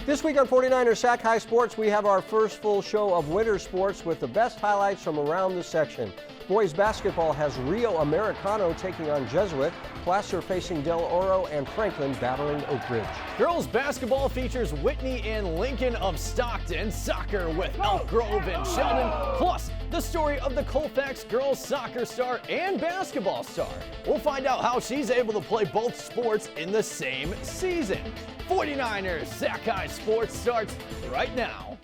This week on 49ers Sac-Hi Sports, we have our first full show of winter sports with the best highlights from around the section. Boys basketball has Rio Americano taking on Jesuit, Placer facing Del Oro, and Franklin battling Oak Ridge. Girls basketball features Whitney and Lincoln of Stockton, soccer with Elk Grove and Sheldon, plus the story of the Colfax girls soccer star and basketball star. We'll find out how she's able to play both sports in the same season. 49ers Sac-Hi Sports starts right now.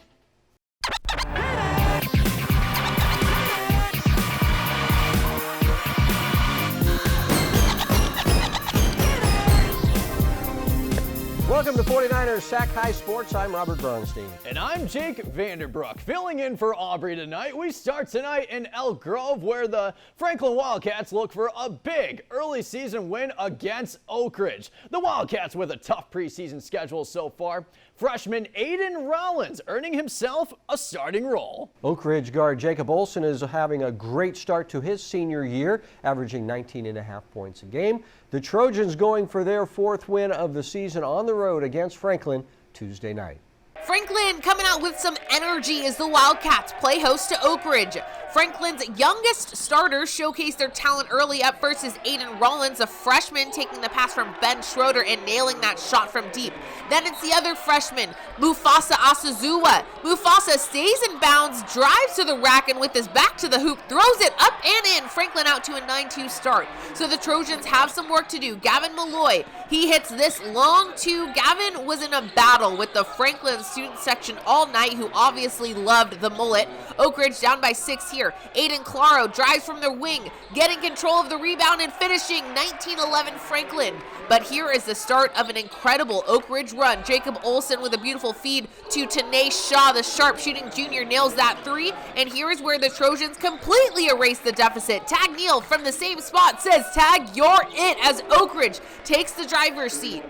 Welcome to 49ers Sac-Hi Sports. I'm Robert Bronstein. And I'm Jake Vanderbrook. Filling in for Aubrey tonight. We start tonight in Elk Grove, where the Franklin Wildcats look for a big early season win against Oak Ridge. The Wildcats with a tough preseason schedule so far. Freshman Aiden Rollins earning himself a starting role. Oak Ridge guard Jacob Olson is having a great start to his senior year, averaging 19.5 points a game. The Trojans going for their fourth win of the season on the road against Franklin Tuesday night. Franklin coming out with some energy as the Wildcats play host to Oak Ridge. Franklin's youngest starters showcase their talent early. Up first is Aiden Rollins, a freshman, taking the pass from Ben Schroeder and nailing that shot from deep. Then it's the other freshman, Mufasa Asazua. Mufasa stays in bounds, drives to the rack, and with his back to the hoop, throws it up and in. Franklin out to a 9-2 start. So the Trojans have some work to do. Gavin Malloy, he hits this long two. Gavin was in a battle with the Franklin student section all night, who obviously loved the mullet. Oak Ridge down by 6 here. Aiden Claro drives from the wing, getting control of the rebound and finishing 19-11 Franklin. But here is the start of an incredible Oak Ridge run. Jacob Olson with a beautiful feed to Tanae Shaw, the sharpshooting junior, nails that three. And here is where the Trojans completely erase the deficit. Tag Neal from the same spot says, "Tag, you're it," as Oak Ridge takes the driver's seat.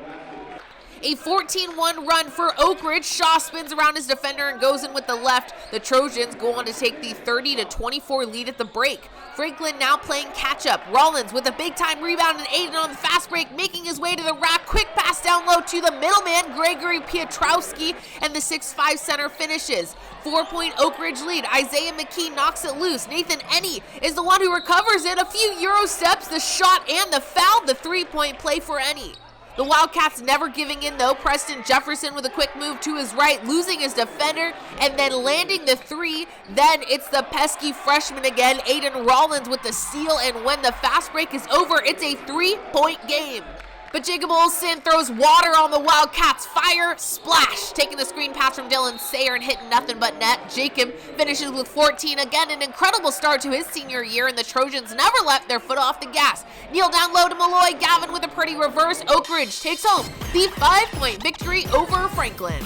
A 14-1 run for Oak Ridge. Shaw spins around his defender and goes in with the left. The Trojans go on to take the 30-24 lead at the break. Franklin now playing catch-up. Rollins with a big-time rebound and Aiden on the fast break, making his way to the rack. Quick pass down low to the middleman, Gregory Pietrowski, and the 6'5 center finishes. 4-point Oak Ridge lead. Isaiah McKee knocks it loose. Nathan Enney is the one who recovers it. A few Euro steps, the shot and the foul. The 3-point play for Enney. The Wildcats never giving in though. Preston Jefferson with a quick move to his right, losing his defender and then landing the three. Then it's the pesky freshman again, Aiden Rollins with the steal, and when the fast break is over, it's a 3-point game. But Jacob Olson throws water on the Wildcats. Fire, splash. Taking the screen pass from Dylan Sayer and hitting nothing but net. Jacob finishes with 14. Again, an incredible start to his senior year, and the Trojans never let their foot off the gas. Neal down low to Malloy. Gavin with a pretty reverse. Oak Ridge takes home the 5-point victory over Franklin.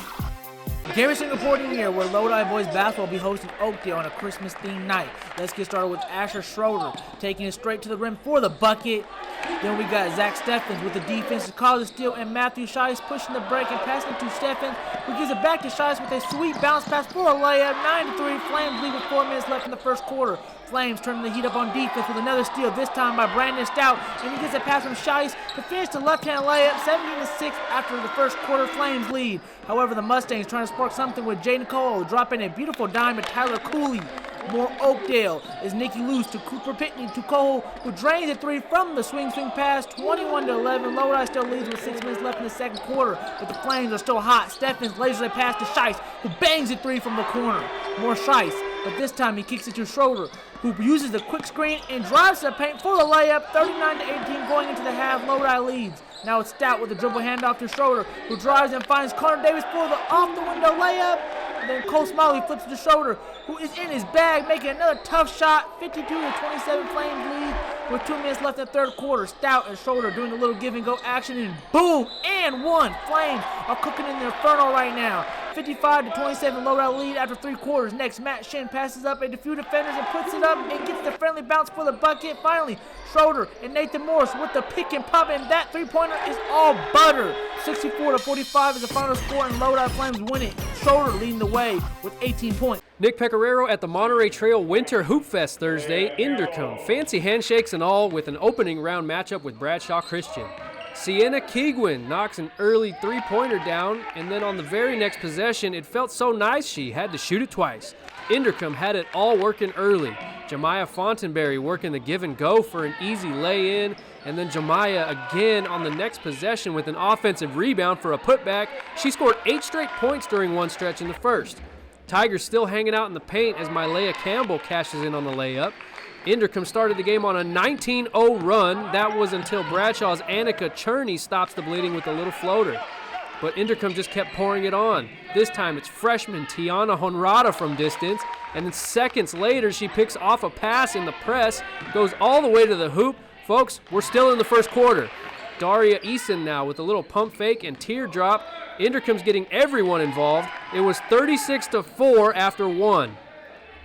Gary reporting here where Lodi boys basketball will be hosting Oakdale on a Christmas-themed night. Let's get started with Asher Schroeder taking it straight to the rim for the bucket. Then we got Zach Steffens with the defensive college steal, and Matthew Shice pushing the break and passing to Steffens, who gives it back to Shice with a sweet bounce pass for a layup. 9-3. Flames lead with 4 minutes left in the first quarter. Flames turning the heat up on defense with another steal, this time by Brandon Stout, and he gets a pass from Shice to finish the left-hand layup. 17-6 after the first quarter. Flames lead. However, the Mustangs trying to spark something with Jaden Cole dropping a beautiful dime to Tyler Cooley. More Oakdale is Nicky Luce to Cooper Pitney to Cole, who drains a three from the swing pass. 21-11. Lodi still leads with 6 minutes left in the second quarter, but the Flames are still hot. Steffens lasers a pass to Shice, who bangs a three from the corner. More Shice, but this time he kicks it to Schroeder, who uses the quick screen and drives to the paint for the layup. 39-18 going into the half. Lodi leads. Now it's Stout with a dribble handoff to Schroeder, who drives and finds Connor Davis for the off-the-window layup. And then Cole Smalley flips to Schroeder, who is in his bag, making another tough shot. 52-27 Flames lead with 2 minutes left in the third quarter. Stout and Schroeder doing a little give-and-go action, and boom, and one. Flames are cooking in the inferno right now. 55-27 Lodi lead after 3 quarters. Next, Matt Shin passes up a few defenders and puts it up and gets the friendly bounce for the bucket. Finally, Schroeder and Nathan Morris with the pick and pop, and that three-pointer is all butter. 64-45 is the final score, and Lodi Flames win it. Schroeder leading the way with 18 points. Nick Pecoraro at the Monterey Trail Winter Hoop Fest Thursday in Dercombe. Fancy handshakes and all with an opening round matchup with Bradshaw Christian. Sienna Keegwin knocks an early three-pointer down, and then on the very next possession, it felt so nice she had to shoot it twice. Inderkum had it all working early. Jemiah Fontenberry working the give and go for an easy lay-in, and then Jemiah again on the next possession with an offensive rebound for a putback. She scored 8 straight points during one stretch in the first. Tigers still hanging out in the paint as Mylea Campbell cashes in on the layup. Inderkum started the game on a 19-0 run. That was until Bradshaw's Annika Cherney stops the bleeding with a little floater. But Inderkum just kept pouring it on. This time it's freshman Tiana Honrada from distance, and then seconds later she picks off a pass in the press, goes all the way to the hoop. Folks, we're still in the first quarter. Daria Eason now with a little pump fake and teardrop. Inderkum's getting everyone involved. It was 36-4 after one.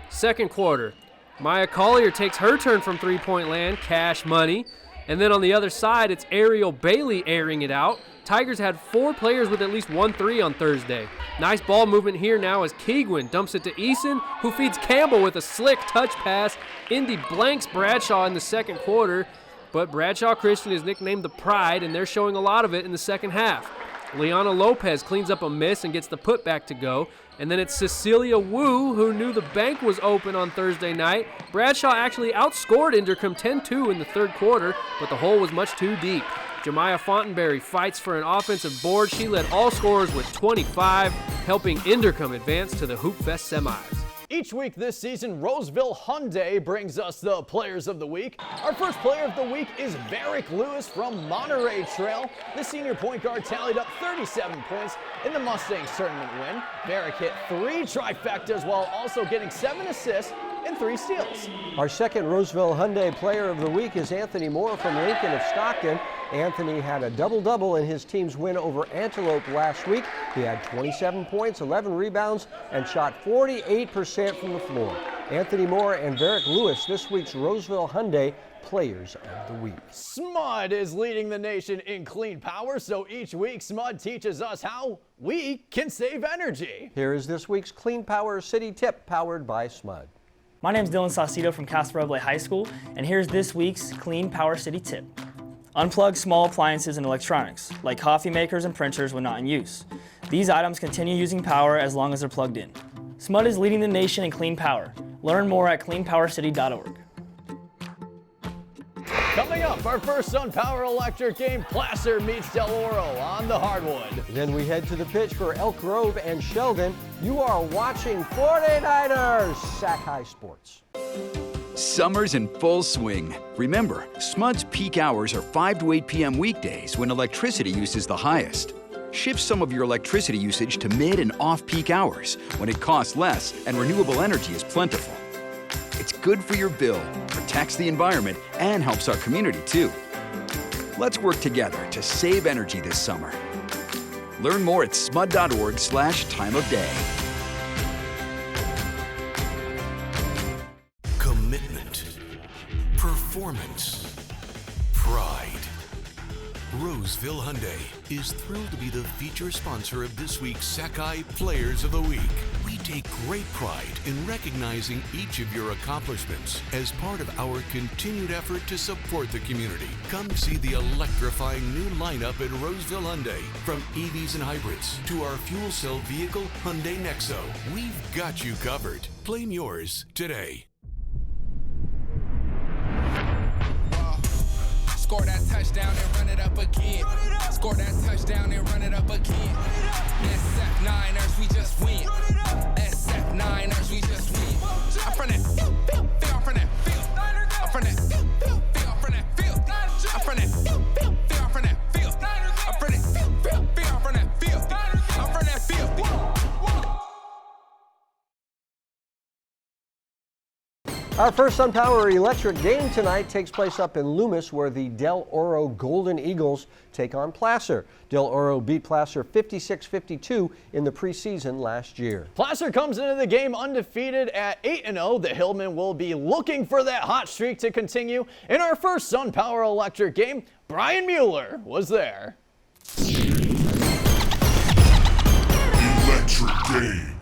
Second quarter. Maya Collier takes her turn from three-point land, cash money. And then on the other side, it's Ariel Bailey airing it out. Tigers had 4 players with at least 1 3 on Thursday. Nice ball movement here now as Keegwin dumps it to Eason, who feeds Campbell with a slick touch pass. Indy blanks Bradshaw in the second quarter, but Bradshaw Christian is nicknamed the Pride, and they're showing a lot of it in the second half. Liana Lopez cleans up a miss and gets the putback to go. And then it's Cecilia Wu, who knew the bank was open on Thursday night. Bradshaw actually outscored Inderkum 10-2 in the third quarter, but the hole was much too deep. Jemiah Fontenberry fights for an offensive board. She led all scorers with 25, helping Inderkum advance to the Hoop Fest semis. Each week this season, Roseville Hyundai brings us the Players of the Week. Our first Player of the Week is Varick Lewis from Monterey Trail. The senior point guard tallied up 37 points in the Mustangs tournament win. Varick hit 3 trifectas while also getting 7 assists and 3 steals. Our second Roseville Hyundai Player of the Week is Anthony Moore from Lincoln of Stockton. Anthony had a double-double in his team's win over Antelope last week. He had 27 points, 11 rebounds, and shot 48% from the floor. Anthony Moore and Varick Lewis, this week's Roseville Hyundai Players of the Week. SMUD is leading the nation in clean power, so each week SMUD teaches us how we can save energy. Here is this week's Clean Power City Tip, powered by SMUD. My name is Dylan Saucedo from Casa Roble High School, and here's this week's Clean Power City Tip. Unplug small appliances and electronics, like coffee makers and printers when not in use. These items continue using power as long as they're plugged in. SMUD is leading the nation in clean power. Learn more at cleanpowercity.org. Coming up, our first Sun Power Electric game, Placer meets Del Oro on the hardwood. Then we head to the pitch for Elk Grove and Sheldon. You are watching 49ers Sac-Hi Sports. Summer's in full swing. Remember, SMUD's peak hours are 5 to 8 p.m. weekdays when electricity use is the highest. Shift some of your electricity usage to mid and off-peak hours when it costs less and renewable energy is plentiful. It's good for your bill, protects the environment, and helps our community too. Let's work together to save energy this summer. Learn more at smud.org/time of day. Commitment, performance, pride. Roseville Hyundai is thrilled to be the feature sponsor of this week's Sac-Hi Players of the Week. We take great pride in recognizing each of your accomplishments as part of our continued effort to support the community. Come see the electrifying new lineup at Roseville Hyundai. From EVs and hybrids to our fuel cell vehicle, Hyundai Nexo. We've got you covered. Claim yours today. Score that touchdown and run it up again. Score that touchdown and run it up again. SF Niners, we just win. SF Niners, we just win. I'm from that field, I'm from that field. I'm from that field, I'm from that field. I'm from that field, I'm from that field. I'm from that field, I'm from that field. I'm from that field. Our first Sun Power Electric game tonight takes place up in Loomis, where the Del Oro Golden Eagles take on Placer. Del Oro beat Placer 56-52 in the preseason last year. Placer comes into the game undefeated at 8-0. The Hillmen will be looking for that hot streak to continue. In our first Sun Power Electric game, Brian Mueller was there. Electric game.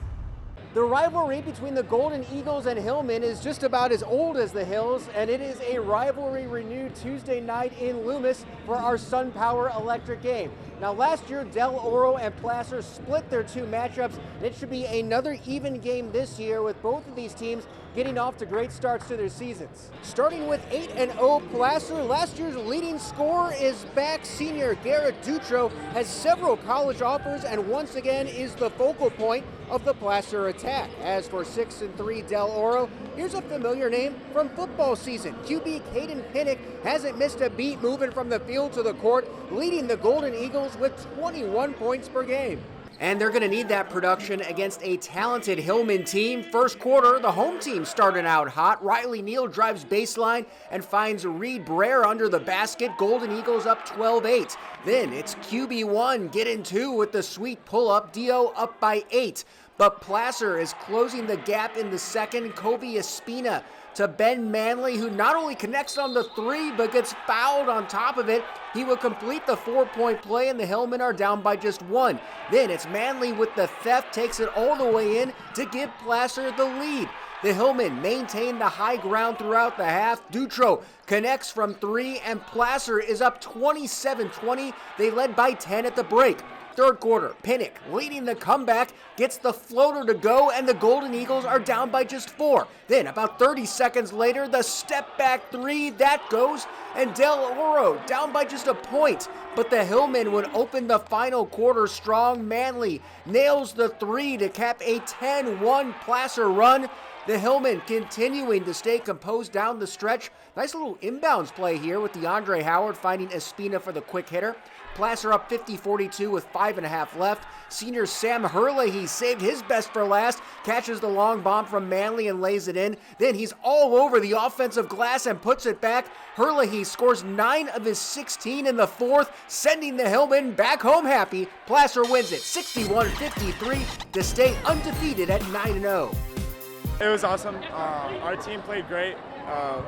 The rivalry between the Golden Eagles and Hillman is just about as old as the Hills, and it is a rivalry renewed Tuesday night in Loomis for our SunPower Electric game. Now, last year, Del Oro and Placer split their two matchups, and it should be another even game this year with both of these teams getting off to great starts to their seasons. Starting with 8-0 Placer, last year's leading scorer is back. Senior Garrett Dutro has several college offers and once again is the focal point of the Placer attack. As for 6-3 Del Oro, here's a familiar name from football season. QB Caden Pinnock hasn't missed a beat moving from the field to the court, leading the Golden Eagles with 21 points per game. And they're going to need that production against a talented Hillman team. First quarter, the home team started out hot. Riley Neal drives baseline and finds Reed Brer under the basket. Golden Eagles up 12-8. Then it's QB1 getting two with the sweet pull-up. Dio up by 8. But Placer is closing the gap in the second. Kobe Espina to Ben Manley, who not only connects on the three, but gets fouled on top of it. He will complete the 4-point play, and the Hillmen are down by just one. Then it's Manley with the theft, takes it all the way in to give Placer the lead. The Hillmen maintain the high ground throughout the half. Dutro connects from three, and Placer is up 27-20. They led by 10 at the break. Third quarter, Pinnock leading the comeback, gets the floater to go, and the Golden Eagles are down by just 4. Then about 30 seconds later, the step back three, that goes, and Del Oro down by just a point. But the Hillmen would open the final quarter strong. Manley nails the three to cap a 10-1 Placer run. The Hillmen continuing to stay composed down the stretch. Nice little inbounds play here with DeAndre Howard finding Espina for the quick hitter. Placer up 50-42 with 5.5 left. Senior Sam Herlihy saved his best for last, catches the long bomb from Manley and lays it in. Then he's all over the offensive glass and puts it back. Herlihy scores 9 of his 16 in the fourth, sending the Hillmen back home happy. Placer wins it 61-53 to stay undefeated at 9-0. It was awesome. Our team played great.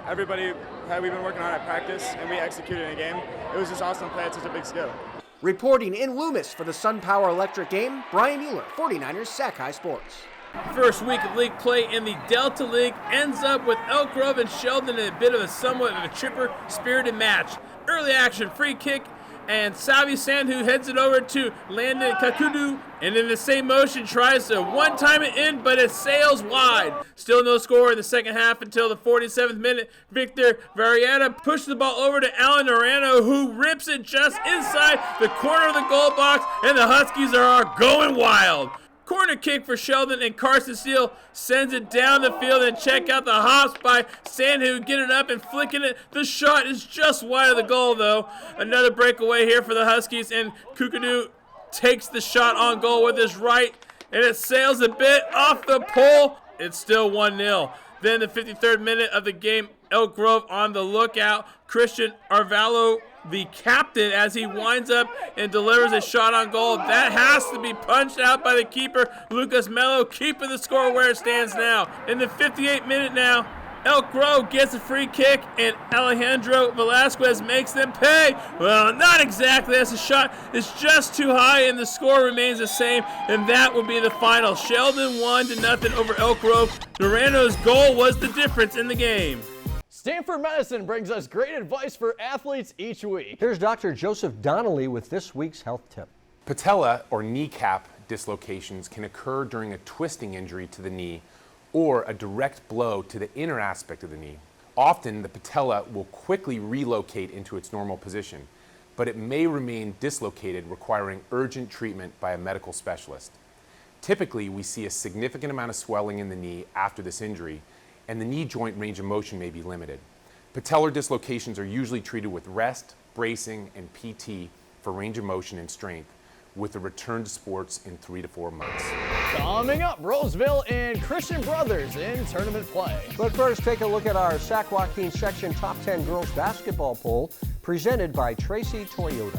Everybody we've been working on at practice, and we executed in a game. It was just awesome to play at such a big skill. Reporting in Loomis for the SunPower Electric game, Brian Mueller, 49ers Sac-Hi Sports. First week of league play in the Delta League ends up with Elk Grove and Sheldon in a bit of a somewhat of a chipper spirited match. Early action free kick, and Savi Sandhu heads it over to Landon Kakudu, and in the same motion tries to one-time it in, but it sails wide. Still no score in the second half until the 47th minute. Victor Varietta pushes the ball over to Alan Orano, who rips it just inside the corner of the goal box, and the Huskies are going wild. Corner kick for Sheldon, and Carson Steele sends it down the field, and check out the hops by Sandhu, getting up and flicking it. The shot is just wide of the goal, though. Another breakaway here for the Huskies, and Kukadu takes the shot on goal with his right, and it sails a bit off the pole. It's still 1-0. Then the 53rd minute of the game, Elk Grove on the lookout. Christian Arvalo, the captain, as he winds up and delivers a shot on goal. That has to be punched out by the keeper, Lucas Mello, keeping the score where it stands now. In the 58th minute now, Elk Grove gets a free kick, and Alejandro Velasquez makes them pay. Well, not exactly. As the shot is just too high, and the score remains the same, and that will be the final. Sheldon 1-0 over Elk Grove. Durano's goal was the difference in the game. Stanford Medicine brings us great advice for athletes each week. Here's Dr. Joseph Donnelly with this week's health tip. Patella or kneecap dislocations can occur during a twisting injury to the knee or a direct blow to the inner aspect of the knee. Often the patella will quickly relocate into its normal position, but it may remain dislocated, requiring urgent treatment by a medical specialist. Typically, we see a significant amount of swelling in the knee after this injury, and the knee joint range of motion may be limited. Patellar dislocations are usually treated with rest, bracing, and PT for range of motion and strength, with a return to sports in 3 to 4 months. Coming up, Roseville and Christian Brothers in tournament play. But first, take a look at our Sac Joaquin Section Top 10 Girls Basketball Poll, presented by Tracy Toyota.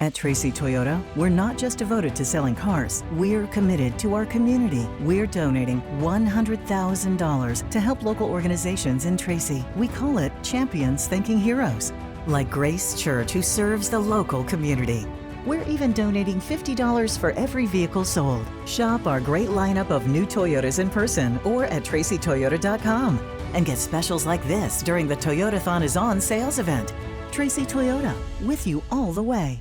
At Tracy Toyota, we're not just devoted to selling cars. We're committed to our community. We're donating $100,000 to help local organizations in Tracy. We call it Champions Thinking Heroes, like Grace Church, who serves the local community. We're even donating $50 for every vehicle sold. Shop our great lineup of new Toyotas in person or at tracytoyota.com and get specials like this during the Toyotathon is On sales event. Tracy Toyota, with you all the way.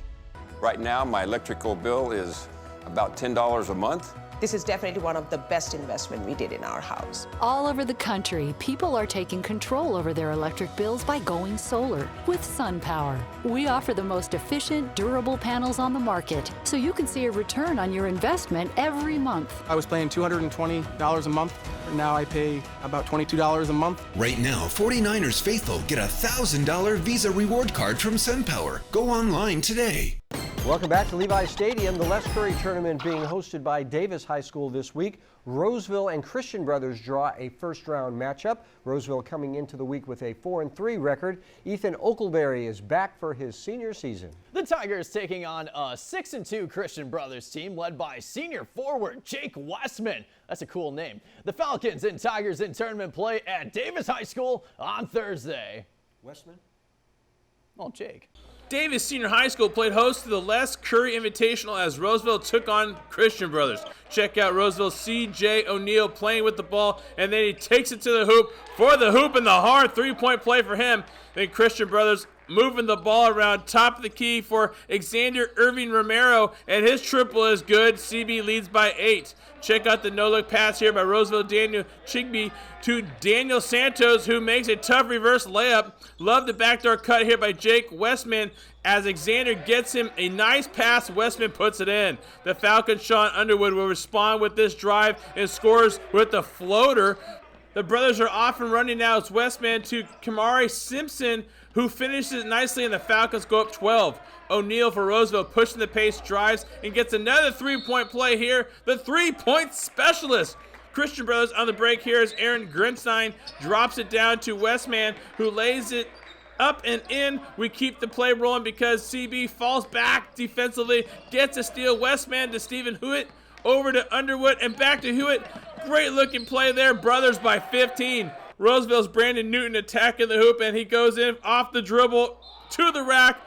Right now, my electrical bill is about $10 a month. This is definitely one of the best investments we did in our house. All over the country, people are taking control over their electric bills by going solar with SunPower. We offer the most efficient, durable panels on the market, so you can see a return on your investment every month. I was paying $220 a month. Now I pay about $22 a month. Right now, 49ers faithful get a $1,000 Visa reward card from SunPower. Go online today. Welcome back to Levi Stadium. The Les Curry Tournament being hosted by Davis High School this week. Roseville and Christian Brothers draw a first-round matchup. Roseville coming into the week with a 4-3 record. Ethan Oakleberry is back for his senior season. The Tigers taking on a 6-2 Christian Brothers team led by senior forward Jake Westman. That's a cool name. The Falcons and Tigers in tournament play at Davis High School on Thursday. Westman? Oh, Jake. Davis Senior High School played host to the Les Curry Invitational as Roseville took on Christian Brothers. Check out Roseville's C.J. O'Neal playing with the ball, and then he takes it to the hoop for the hoop and the hard three-point play for him. Then Christian Brothers moving the ball around top of the key for Xander Irving Romero, and his triple is good. CB leads by 8. Check out the no-look pass here by Roseville Daniel Chigby to Daniel Santos, who makes a tough reverse layup. Love the backdoor cut here by Jake Westman. As Xander gets him a nice pass, Westman puts it in. The Falcons, Sean Underwood, will respond with this drive and scores with the floater. The brothers are off and running now. It's Westman to Kamari Simpson, who finishes nicely, and the Falcons go up 12. O'Neal for Roseville pushing the pace, drives, and gets another three-point play here. The three-point specialist. Christian Brothers on the break here as Aaron Grinstein drops it down to Westman, who lays it up and in. We keep the play rolling because CB falls back defensively, gets a steal. Westman to Stephen Hewitt, over to Underwood, and back to Hewitt. Great looking play there. Brothers by 15. Roseville's Brandon Newton attacking the hoop, and he goes in off the dribble to the rack.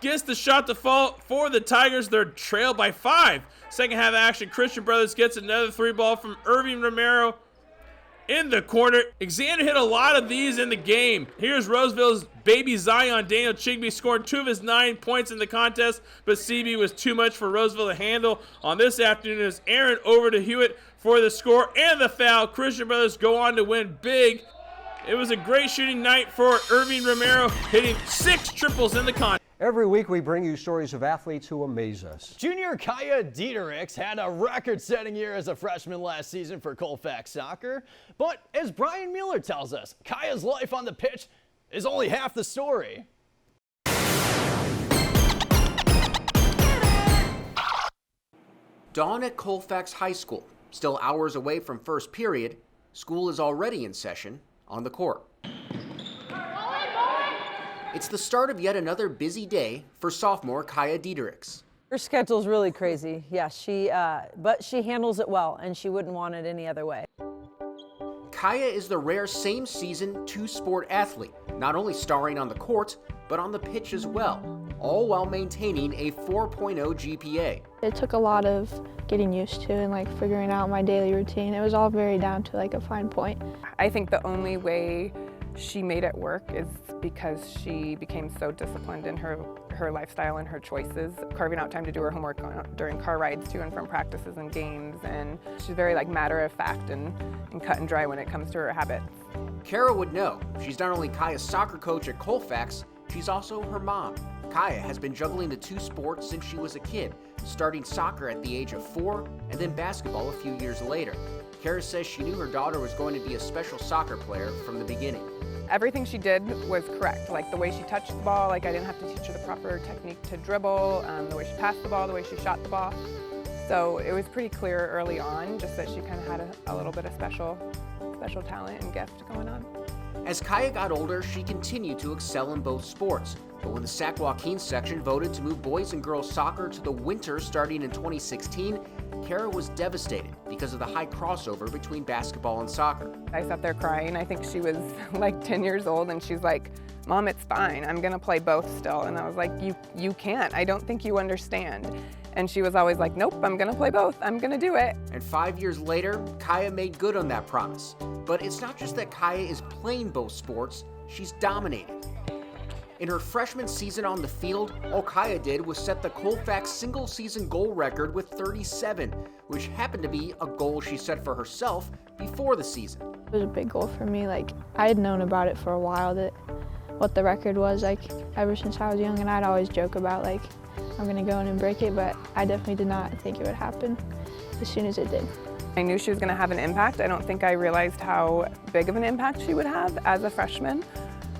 Gets the shot to fall for the Tigers. They're trailed by 5. Second half action, Christian Brothers gets another 3-ball from Irving Romero in the corner. Xander hit a lot of these in the game. Here's Roseville's baby Zion, Daniel Chigby, scoring 2 of his 9 points in the contest, but CB was too much for Roseville to handle on this afternoon as Aaron over to Hewitt for the score and the foul. Christian Brothers go on to win big. It was a great shooting night for Irving Romero, hitting 6 triples in the contest. Every week we bring you stories of athletes who amaze us. Junior Kaya Dieterichs had a record-setting year as a freshman last season for Colfax soccer. But as Brian Mueller tells us, Kaya's life on the pitch is only half the story. Dawn at Colfax High School. Still hours away from first period, school is already in session on the court. It's the start of yet another busy day for sophomore Kaya Dieterichs. Her schedule's really crazy. Yeah, but she handles it well, and she wouldn't want it any other way. Kaya is the rare same-season two-sport athlete, not only starring on the court, but on the pitch as well, all while maintaining a 4.0 GPA. It took a lot of getting used to and figuring out my daily routine. It was all very down to a fine point. I think the only way she made it work is because she became so disciplined in her lifestyle and her choices, carving out time to do her homework during car rides to and from practices and games, and she's very matter-of-fact and cut and dry when it comes to her habits. Kara would know. She's not only Kaya's soccer coach at Colfax, she's also her mom. Kaya has been juggling the two sports since she was a kid, starting soccer at the age of 4 and then basketball a few years later. Kara says she knew her daughter was going to be a special soccer player from the beginning. Everything she did was correct, the way she touched the ball, I didn't have to teach her the proper technique to dribble, the way she passed the ball, the way she shot the ball. So it was pretty clear early on just that she kind of had a little bit of special talent and gift going on. As Kaya got older, she continued to excel in both sports, But when the Sac-Joaquin section voted to move boys and girls soccer to the winter starting in 2016, Kara was devastated because of the high crossover between basketball and soccer. I sat there crying. I think she was like 10 years old, and she's like, "Mom, it's fine. I'm gonna play both still." And I was like, you can't. I don't think you understand. And she was always like, "Nope, I'm gonna play both. I'm gonna do it." And 5 years later, Kaya made good on that promise. But it's not just that Kaya is playing both sports, she's dominated. In her freshman season on the field, all Kaya did was set the Colfax single-season goal record with 37, which happened to be a goal she set for herself before the season. It was a big goal for me. Like, I had known about it for a while, that what the record was, like, ever since I was young, and I'd always joke about, like, I'm gonna go in and break it, but I definitely did not think it would happen as soon as it did. I knew she was gonna have an impact. I don't think I realized how big of an impact she would have as a freshman.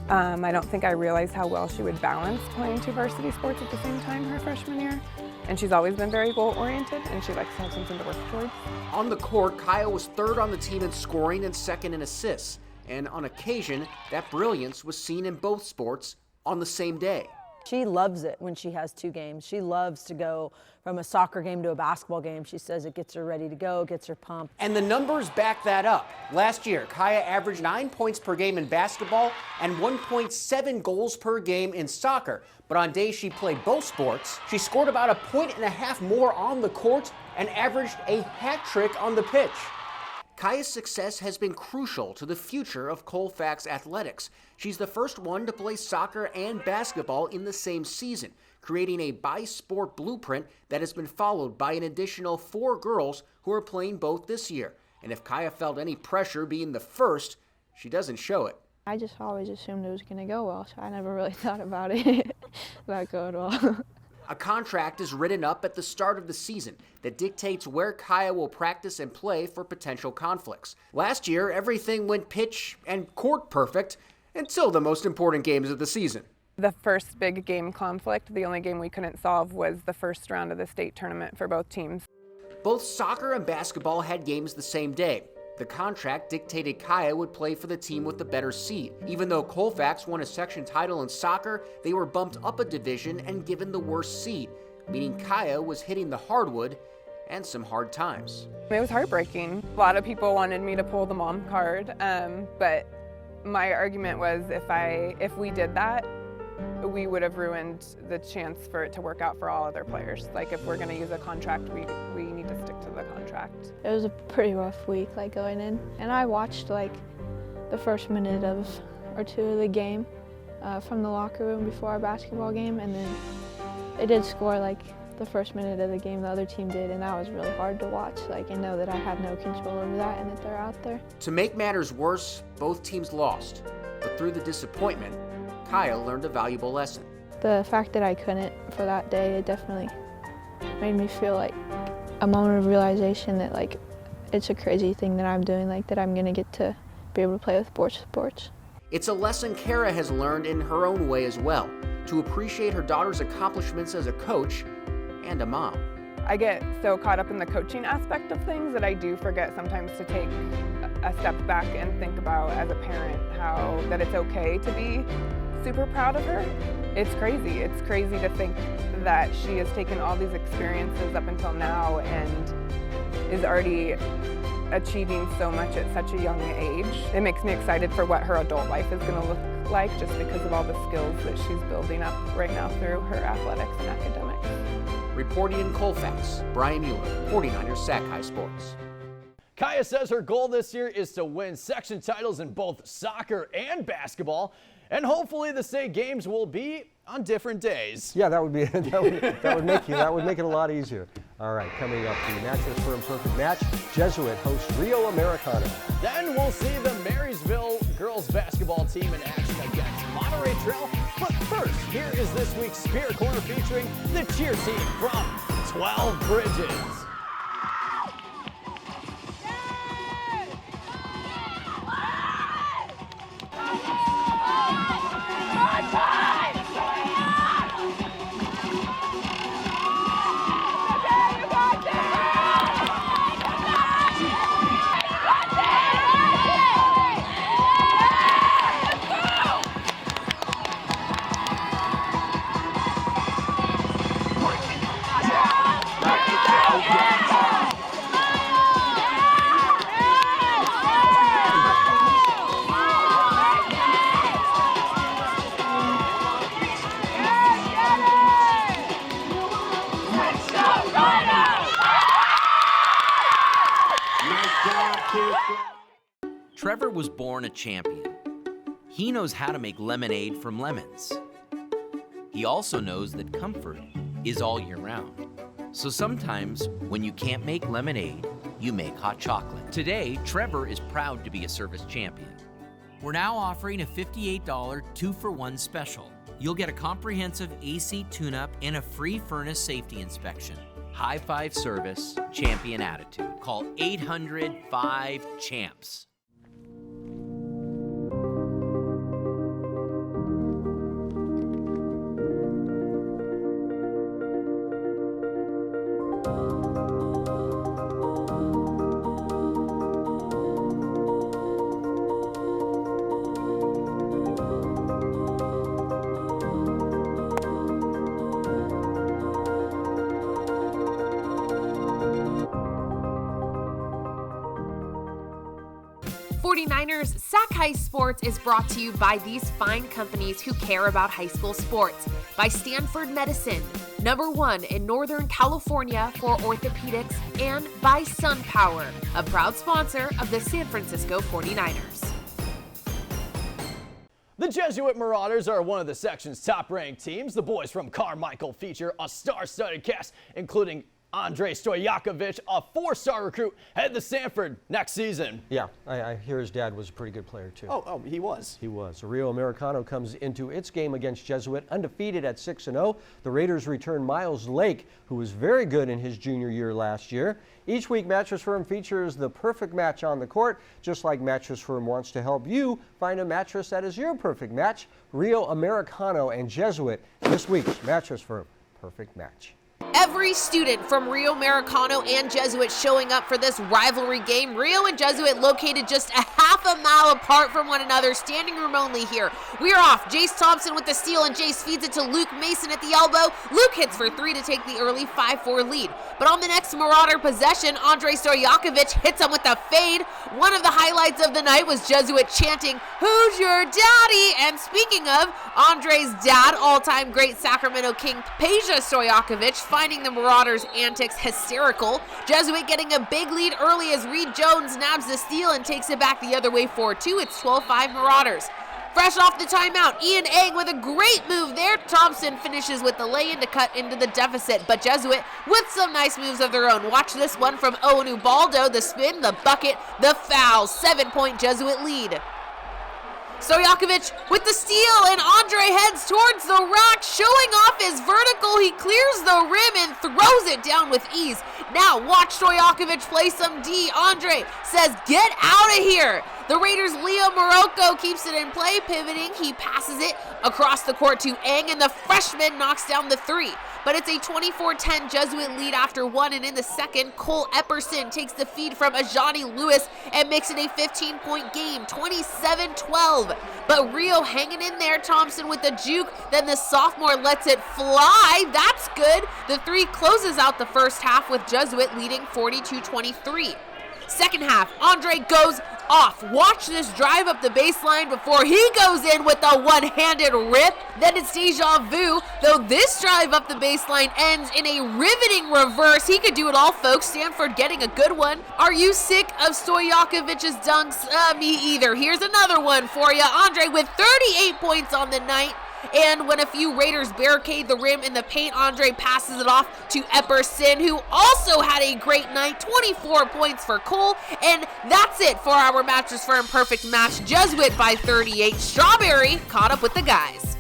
I don't think I realized how well she would balance playing 2 varsity sports at the same time her freshman year. And she's always been very goal-oriented, and she likes to have something to work towards. On the court, Kaya was 3rd on the team in scoring and 2nd in assists. And on occasion, that brilliance was seen in both sports on the same day. She loves it when she has 2 games. She loves to go from a soccer game to a basketball game. She says it gets her ready to go, gets her pumped. And the numbers back that up. Last year, Kaya averaged 9 points per game in basketball and 1.7 goals per game in soccer. But on days she played both sports, she scored about 1.5 points more on the court and averaged a hat trick on the pitch. Kaya's success has been crucial to the future of Colfax athletics. She's the first one to play soccer and basketball in the same season, creating a bi-sport blueprint that has been followed by an additional 4 girls who are playing both this year. And if Kaya felt any pressure being the first, she doesn't show it. I just always assumed it was gonna go well, so I never really thought about it about going well. A contract is written up at the start of the season that dictates where Kaya will practice and play for potential conflicts. Last year, everything went pitch and court perfect until the most important games of the season. The first big game conflict, the only game we couldn't solve, was the first round of the state tournament for both teams. Both soccer and basketball had games the same day. The contract dictated Kaya would play for the team with the better seed. Even though Colfax won a section title in soccer, they were bumped up a division and given the worst seed, meaning Kaya was hitting the hardwood and some hard times. It was heartbreaking. A lot of people wanted me to pull the mom card, but my argument was if we did that, we would have ruined the chance for it to work out for all other players. Like, if we're going to use a contract, we need to stick to the contract. It was a pretty rough week, like, going in. And I watched, like, the first minute or 2 of the game from the locker room before our basketball game, and then they did score, like, the first minute of the game, the other team did, and that was really hard to watch, like, and know that I have no control over that and that they're out there. To make matters worse, both teams lost, but through the disappointment, Kaya learned a valuable lesson. The fact that I couldn't for that day, it definitely made me feel like a moment of realization that, like, it's a crazy thing that I'm doing, like, that I'm gonna get to be able to play with both sports. It's a lesson Kara has learned in her own way as well, to appreciate her daughter's accomplishments as a coach and a mom. I get so caught up in the coaching aspect of things that I do forget sometimes to take a step back and think about, as a parent, how that it's okay to be super proud of her. It's crazy. It's crazy to think that she has taken all these experiences up until now and is already achieving so much at such a young age. It makes me excited for what her adult life is going to look like, just because of all the skills that she's building up right now through her athletics and academics. Reporting in Colfax, Brian Mueller, 49ers Sac-Hi Sports. Kaya says her goal this year is to win section titles in both soccer and basketball. And hopefully the state games will be on different days. Yeah, that would make it a lot easier. All right, coming up, the Mattress Firm Perfect Match. Jesuit hosts Rio Americano. Then we'll see the Marysville girls basketball team in action against Monterey Trail. But first, here is this week's Spirit Corner featuring the cheer team from 12 Bridges. Trevor was born a champion. He knows how to make lemonade from lemons. He also knows that comfort is all year round. So sometimes, when you can't make lemonade, you make hot chocolate. Today, Trevor is proud to be a service champion. We're now offering a $58 2-for-1 special. You'll get a comprehensive AC tune-up and a free furnace safety inspection. High five service, champion attitude. Call 800-5-CHAMPS. Niners Sac-Hi Sports is brought to you by these fine companies who care about high school sports. By Stanford Medicine, #1 in Northern California for orthopedics, and by SunPower, a proud sponsor of the San Francisco 49ers. The Jesuit Marauders are one of the section's top-ranked teams. The boys from Carmichael feature a star-studded cast, including Andrei Stoyakovich, a 4-star recruit, headed to Stanford next season. Yeah, I hear his dad was a pretty good player, too. Oh, he was. He was. Rio Americano comes into its game against Jesuit undefeated at 6-0. The Raiders return Miles Lake, who was very good in his junior year last year. Each week, Mattress Firm features the perfect match on the court. Just like Mattress Firm wants to help you find a mattress that is your perfect match, Rio Americano and Jesuit, this week's Mattress Firm Perfect Match. Every student from Rio Americano and Jesuit showing up for this rivalry game. Rio and Jesuit located just a half a mile apart from one another, standing room only here. We are off. Jace Thompson with the steal, and Jace feeds it to Luke Mason at the elbow. Luke hits for 3 to take the early 5-4 lead. But on the next Marauder possession, Andrei Stoyakovich hits him with a fade. One of the highlights of the night was Jesuit chanting, "Who's your daddy?" And speaking of Andrei's dad, all-time great Sacramento King Peja Stoyakovich, finding the Marauders' antics hysterical. Jesuit getting a big lead early as Reed Jones nabs the steal and takes it back the other way 4-2. It's 12-5 Marauders. Fresh off the timeout, Ian Egg with a great move there. Thompson finishes with the lay-in to cut into the deficit, but Jesuit with some nice moves of their own. Watch this one from Owen Ubaldo, the spin, the bucket, the foul. 7-point Jesuit lead. Stoyakovich with the steal, and Andre heads towards the rack, showing off his vertical. He clears the rim and throws it down with ease. Now watch Stoyakovich play some D. Andre says, "Get out of here." The Raiders' Leo Morocco keeps it in play, pivoting. He passes it across the court to Eng, and the freshman knocks down the 3. But it's a 24-10 Jesuit lead after 1, and in the second, Cole Epperson takes the feed from Ajani Lewis and makes it a 15-point game, 27-12. But Rio hanging in there, Thompson with the juke, then the sophomore lets it fly. That's good. The 3 closes out the first half with Jesuit leading 42-23. Second half, Andre goes off. Watch this drive up the baseline before he goes in with a one-handed rip. Then it's deja vu, though this drive up the baseline ends in a riveting reverse. He could do it all, folks. Stanford getting a good one. Are you sick of Stoyakovich's dunks? Me either. Here's another one for you. Andre with 38 points on the night. And when a few Raiders barricade the rim in the paint, Andre passes it off to Epperson, who also had a great night. 24 points for Cole. And that's it for our Mattress Firm Perfect Match. Jesuit by 38. Strawberry caught up with the guys.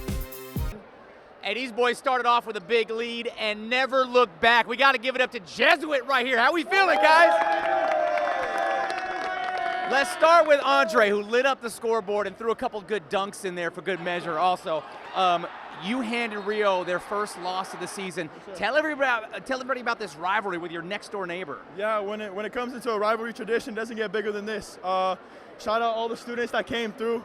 And these boys started off with a big lead and never looked back. We got to give it up to Jesuit right here. How we feeling, guys? Let's start with Andre, who lit up the scoreboard and threw a couple good dunks in there for good measure also. You handed Rio their first loss of the season. Tell everybody about this rivalry with your next-door neighbor. Yeah, when it comes into a rivalry tradition, it doesn't get bigger than this. Shout out all the students that came through.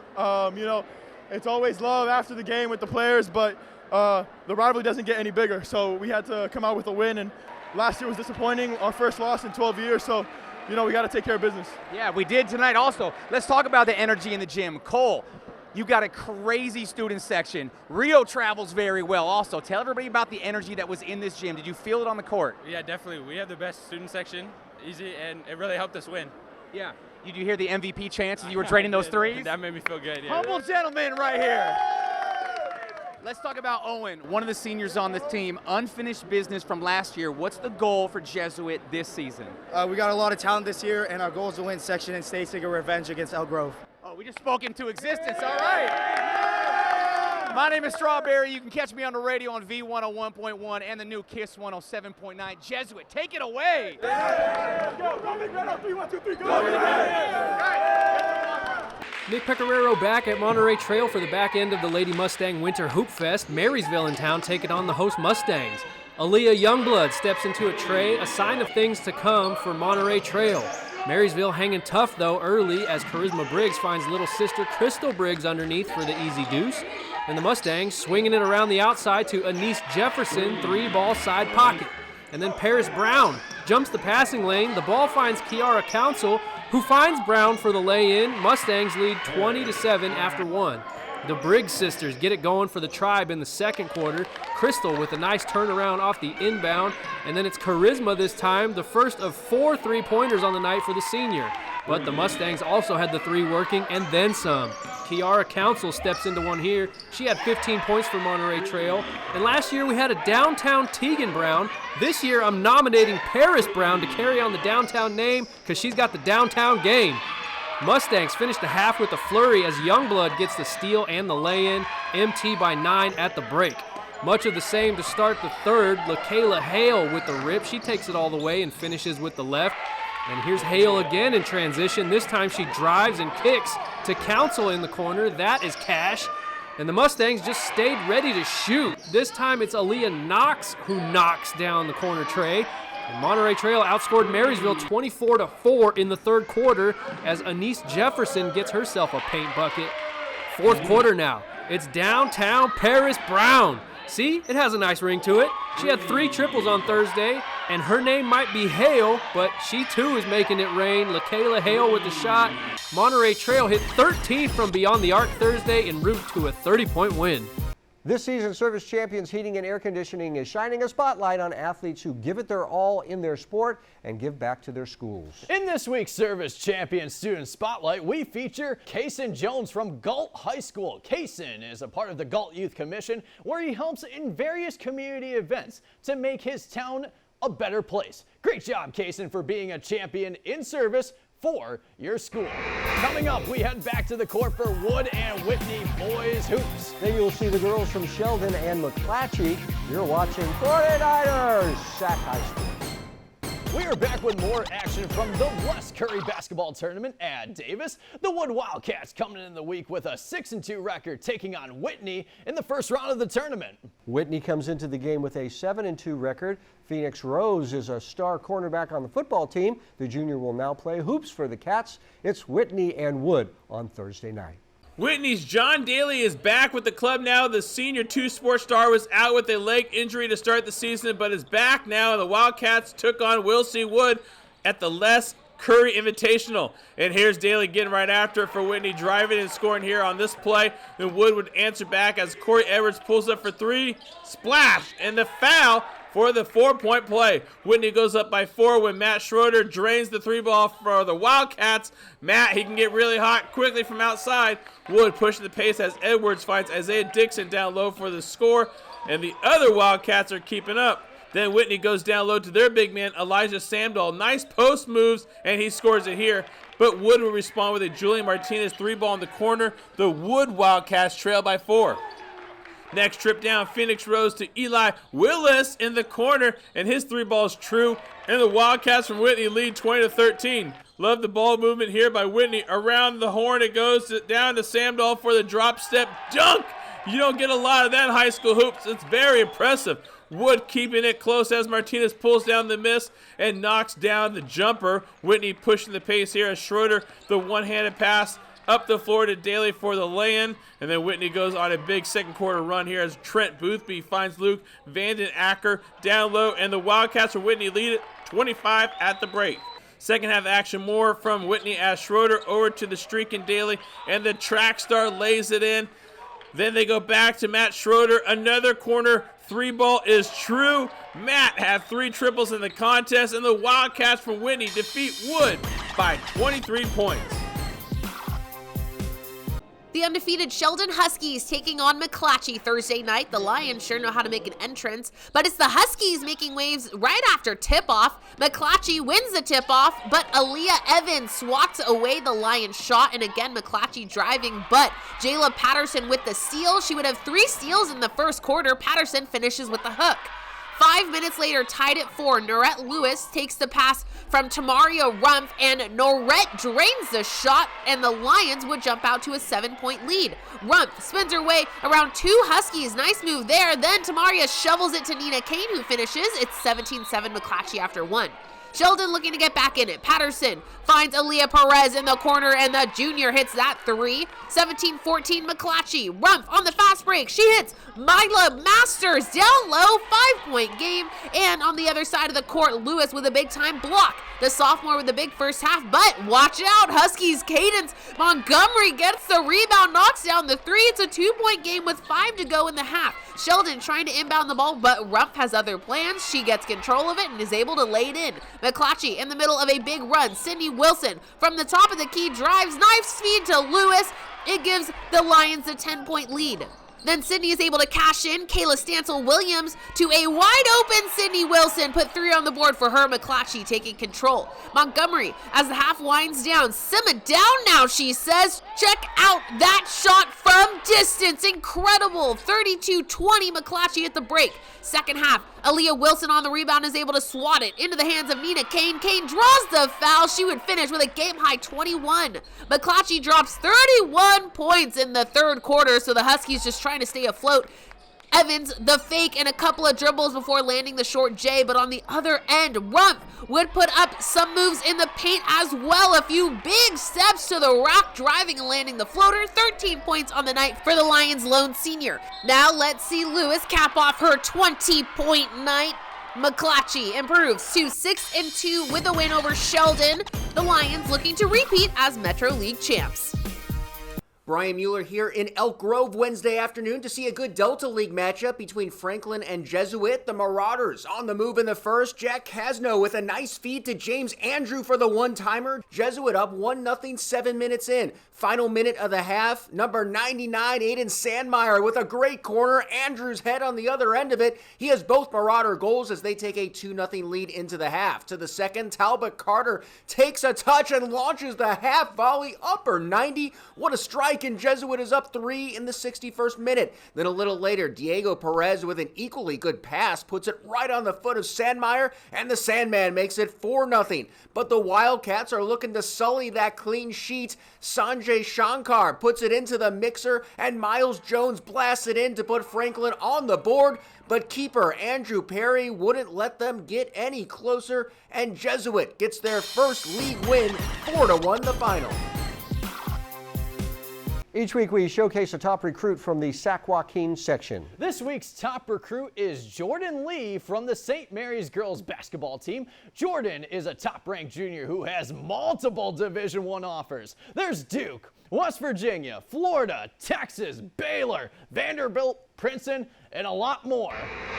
It's always love after the game with the players, but the rivalry doesn't get any bigger. So we had to come out with a win, and last year was disappointing, our first loss in 12 years. So we got to take care of business. Yeah, we did tonight also. Let's talk about the energy in the gym. Cole, you got a crazy student section. Rio travels very well also. Tell everybody about the energy that was in this gym. Did you feel it on the court? Yeah, definitely. We have the best student section, easy, and it really helped us win. Yeah. Did you hear the MVP chants as you were draining those threes? That made me feel good, yeah. Humble gentleman right here. Let's talk about Owen, one of the seniors on this team. Unfinished business from last year. What's the goal for Jesuit this season? We got a lot of talent this year, and our goal is to win section and state to get revenge against Elk Grove. Oh, we just spoke into existence. All right. My name is Strawberry. You can catch me on the radio on V101.1 and the new KISS 107.9. Jesuit, take it away. Nick Pecoraro back at Monterey Trail for the back end of the Lady Mustang Winter Hoop Fest. Marysville in town taking on the host Mustangs. Aaliyah Youngblood steps into a tray, a sign of things to come for Monterey Trail. Marysville hanging tough, though, early as Charisma Briggs finds little sister Crystal Briggs underneath for the easy deuce. And the Mustangs swinging it around the outside to Anise Jefferson, 3-ball side pocket. And then Paris Brown jumps the passing lane. The ball finds Kiara Council, who finds Brown for the lay-in. Mustangs lead 20-7 after 1. The Briggs sisters get it going for the Tribe in the second quarter. Crystal with a nice turnaround off the inbound. And then it's Charisma this time, the first of 4 3-pointers on the night for the senior. But the Mustangs also had the 3 working and then some. Kiara Council steps into one here. She had 15 points for Monterey Trail. And last year we had a downtown Tegan Brown. This year I'm nominating Paris Brown to carry on the downtown name because she's got the downtown game. Mustangs finish the half with a flurry as Youngblood gets the steal and the lay-in. MT by 9 at the break. Much of the same to start the third. LaKayla Hale with the rip. She takes it all the way and finishes with the left. And here's Hale again in transition. This time she drives and kicks to Council in the corner. That is cash. And the Mustangs just stayed ready to shoot. This time it's Aaliyah Knox who knocks down the corner tray. And Monterey Trail outscored Marysville 24-4 in the third quarter as Anise Jefferson gets herself a paint bucket. Fourth quarter now. It's downtown Paris Brown. See, it has a nice ring to it. She had 3 triples on Thursday, and her name might be Hale, but she too is making it rain. LaKayla Hale with the shot. Monterey Trail hit 13 from beyond the arc Thursday en route to a 30-point win. This season, Service Champions Heating and Air Conditioning is shining a spotlight on athletes who give it their all in their sport and give back to their schools. In this week's Service Champions Student Spotlight, we feature Kaysen Jones from Galt High School. Kaysen is a part of the Galt Youth Commission, where he helps in various community events to make his town a better place. Great job, Kaysen, for being a champion in service for your school. Coming up, we head back to the court for Wood and Whitney boys hoops. Then you'll see the girls from Sheldon and McClatchy. You're watching 49ers Sac-Hi Sports. We are back with more action from the West Curry basketball tournament at Davis. The Wood Wildcats coming in the week with a 6-2 record, taking on Whitney in the first round of the tournament. Whitney comes into the game with a 7-2 record. Phoenix Rose is a star cornerback on the football team. The junior will now play hoops for the Cats. It's Whitney and Wood on Thursday night. Whitney's John Daly is back with the club now. The senior 2-sport star was out with a leg injury to start the season, but is back now. The Wildcats took on Will C. Wood at the Les Curry Invitational. And here's Daly getting right after it for Whitney, driving and scoring here on this play. Then Wood would answer back as Corey Edwards pulls up for 3. Splash! And the foul for the 4-point play. Whitney goes up by 4 when Matt Schroeder drains the 3-ball for the Wildcats. Matt, he can get really hot quickly from outside. Wood pushing the pace as Edwards finds Isaiah Dixon down low for the score. And the other Wildcats are keeping up. Then Whitney goes down low to their big man, Elijah Samdahl. Nice post moves, and he scores it here. But Wood will respond with a Julian Martinez 3-ball in the corner. The Wood Wildcats trail by 4. Next trip down, Phoenix Rose to Eli Willis in the corner, and his 3-ball is true. And the Wildcats from Whitney lead 20-13. Love the ball movement here by Whitney. Around the horn it goes down to Samdahl for the drop step dunk. You don't get a lot of that in high school hoops. It's very impressive. Wood keeping it close as Martinez pulls down the miss and knocks down the jumper. Whitney pushing the pace here as Schroeder, the one-handed pass up the floor to Daly for the lay-in. And then Whitney goes on a big second quarter run here as Trent Boothby finds Luke Vanden Acker down low. And the Wildcats from Whitney lead it 25 at the break. Second half action more from Whitney as Schroeder over to the streak and Daly. And the track star lays it in. Then they go back to Matt Schroeder. Another corner 3-ball is true. Matt had 3 triples in the contest, and the Wildcats from Whitney defeat Wood by 23 points. The undefeated Sheldon Huskies taking on McClatchy Thursday night. The Lions sure know how to make an entrance, but it's the Huskies making waves right after tip-off. McClatchy wins the tip-off, but Aaliyah Evans swats away the Lions shot, and again McClatchy driving, but Jayla Patterson with the steal. She would have 3 steals in the first quarter. Patterson finishes with the hook. 5 minutes later, tied at 4, Norette Lewis takes the pass from Tamaria Rumpf, and Norette drains the shot, and the Lions would jump out to a 7-point lead. Rumpf spins her way around 2 Huskies. Nice move there. Then Tamaria shovels it to Nina Kane, who finishes. It's 17-7 McClatchy after 1. Sheldon looking to get back in it. Patterson finds Aaliyah Perez in the corner, and the junior hits that 3. 17-14 McClatchy. Rumpf on the fast break. She hits Myla Masters down low. 5-point game. And on the other side of the court, Lewis with a big-time block. The sophomore with a big first half, but watch out. Huskies Cadence Montgomery gets the rebound, knocks down the 3. It's a 2-point game with 5 to go in the half. Sheldon trying to inbound the ball, but Rumpf has other plans. She gets control of it and is able to lay it in. McClatchy in the middle of a big run. Sydney Wilson from the top of the key drives, knife speed to Lewis. It gives the Lions a 10-point lead. Then Sydney is able to cash in. Kayla Stansel-Williams to a wide-open Sydney Wilson. Put 3 on the board for her. McClatchy taking control. Montgomery, as the half winds down. Simmer down now, she says. Check out that shot from distance. Incredible. 32-20 McClatchy at the break. Second half, Aaliyah Wilson on the rebound is able to swat it into the hands of Nina Kane. Kane draws the foul. She would finish with a game-high 21. McClatchy drops 31 points in the third quarter, so the Huskies just trying to stay afloat. Evans, the fake, and a couple of dribbles before landing the short J, but on the other end, Rumpf would put up some moves in the paint as well. A few big steps to the rack, driving and landing the floater. 13 points on the night for the Lions' lone senior. Now let's see Lewis cap off her 20-point night. McClatchy improves to 6-2 with a win over Sheldon. The Lions looking to repeat as Metro League champs. Brian Mueller here in Elk Grove Wednesday afternoon to see a good Delta League matchup between Franklin and Jesuit. The Marauders on the move in the first. Jack Casno with a nice feed to James Andrew for the one-timer. Jesuit up 1-0 7 minutes in. Final minute of the half. Number 99, Aiden Sandmeyer with a great corner. Andrew's head on the other end of it. He has both Marauder goals as they take a 2-0 lead into the half. To the second, Talbot Carter takes a touch and launches the half volley upper 90. What a strike, and Jesuit is up 3 in the 61st minute. Then a little later, Diego Perez with an equally good pass puts it right on the foot of Sandmeyer, and the Sandman makes it 4-0. But the Wildcats are looking to sully that clean sheet. Sanjay Shankar puts it into the mixer, and Miles Jones blasts it in to put Franklin on the board. But keeper Andrew Perry wouldn't let them get any closer, and Jesuit gets their first league win, 4-1 the final. Each week we showcase a top recruit from the Sac-Joaquin section. This week's top recruit is Jordan Lee from the St. Mary's girls basketball team. Jordan is a top-ranked junior who has multiple Division I offers. There's Duke, West Virginia, Florida, Texas, Baylor, Vanderbilt, Princeton, and a lot more.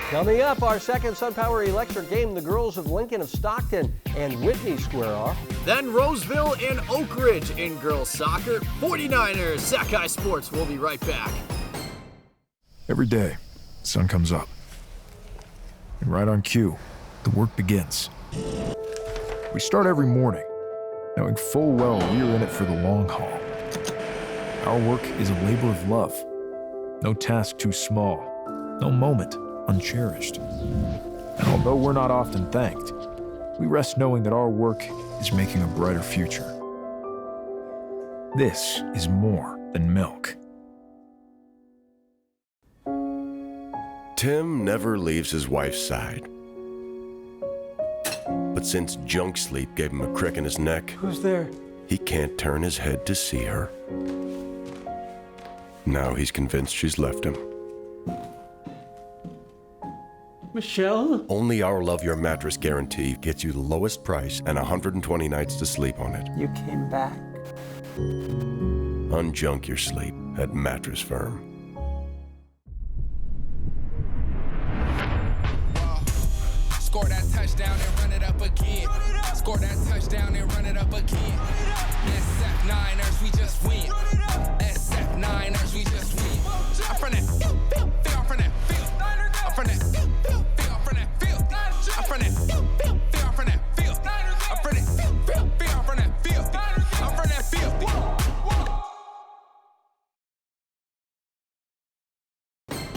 Coming up, our second SunPower Electric game, the girls of Lincoln of Stockton and Whitney square off. Then Roseville and Oak Ridge in girls soccer. 49ers Sac-Hi Sports. We'll be right back. Every day, the sun comes up. And right on cue, the work begins. We start every morning, knowing full well we're in it for the long haul. Our work is a labor of love. No task too small, no moment uncherished. And although we're not often thanked, we rest knowing that our work is making a brighter future. This is more than milk. Tim never leaves his wife's side. But since junk sleep gave him a crick in his neck, who's there? He can't turn his head to see her. Now he's convinced she's left him. Michelle? Only our Love Your Mattress guarantee gets you the lowest price and 120 nights to sleep on it. You came back. Unjunk your sleep at Mattress Firm. touchdown and run it up again. Score that touchdown and run it up again. SF Niners, we just win. SF Niners, we just win. I'm from that field, I'm from that field. I'm from that field, I'm from that field. I'm from that field, I'm from that field. I'm from that field, I'm from that field. I'm from that field.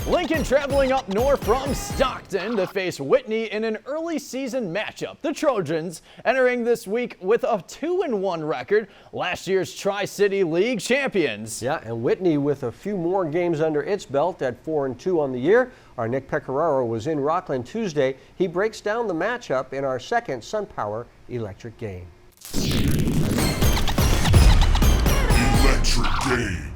Lincoln traveling up north from Stockton to face Whitney in an early season matchup. The Trojans entering this week with a 2-1 record, last year's Tri-City League champions. Yeah, and Whitney with a few more games under its belt at 4-2 on the year. Our Nick Pecoraro was in Rockland Tuesday. He breaks down the matchup in our second SunPower Electric Game. Electric Game.